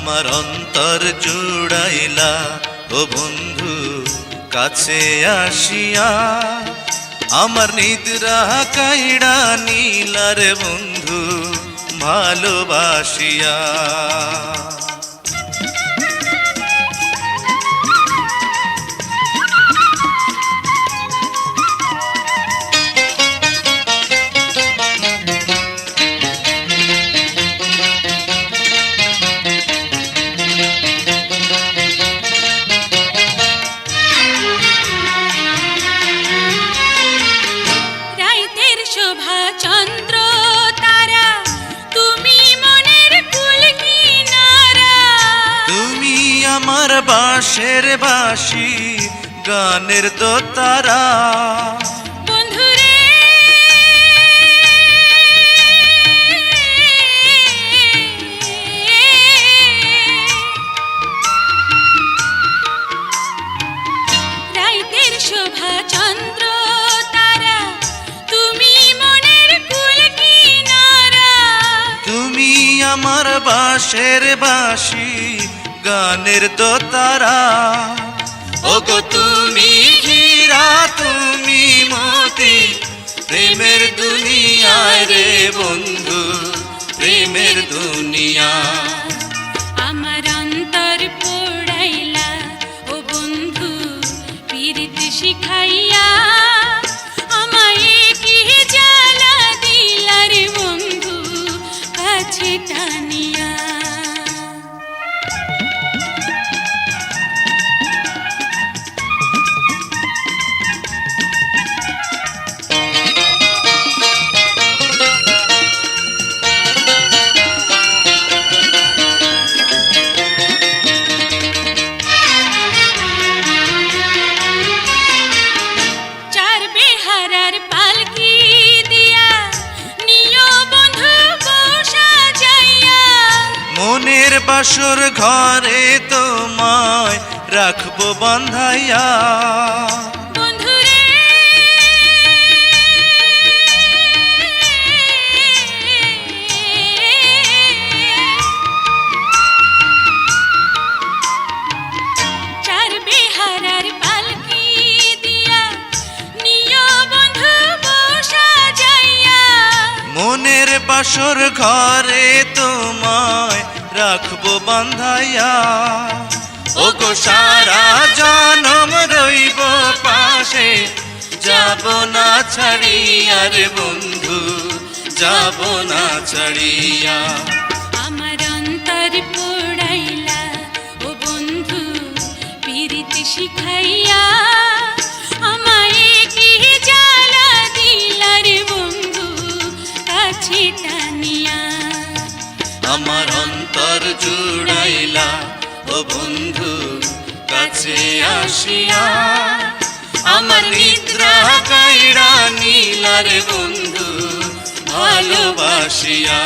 আমার অন্তর জুড়াইলা ও বন্ধু কাছে আসিয়া, আমার নিদ্রা কাইড়া নীলা রে বন্ধু ভালোবাসিয়া। চন্দ্র তারা তুমি মনের কুল কিনারা, তুমি আমার বাঁশের বাঁশি গানের দোতারা। বন্ধুরে রাইতের শোভা চন্দ্র আমার বাঁশের বাঁশি গানের দোতারা। ওগো তুমি হীরা তুমি মতি প্রেমের দুনিয়ায় রে বন্ধু, প্রেমের দুনিয়া। আমার অন্তর পোড়াইলা ও বন্ধু পীড়িত শিখাইয়া, আমায় কি জ্বালা দিলা রে বন্ধু কাছে টানিয়া। মনের বাসর ঘরে তোমায় রাখবো বাঁধাইয়া। বন্ধুরে চার বেহারার পালকি দিয়া নিও বন্ধু বসা যাইয়া। মনের বাসর ঘরে তোমায় রাখবো বাঁধাইয়া। ওগো সারা জনম রইব পাশে, যাব না ছাড়িয়া রে বন্ধু, যাব না ছাড়িয়া। আমার অন্তর পোড়াইলা ও বন্ধু পীড়িত শিখাইয়া, আমায় কি জ্বালা দিলা রে বন্ধু কাছে টানিয়া। আমার অন্তর জুড়াইলা ও বন্ধু কাছে আসিয়া, আমার নিদ্রা কাইড়া নীলা রে বন্ধু ভালোবাসিয়া।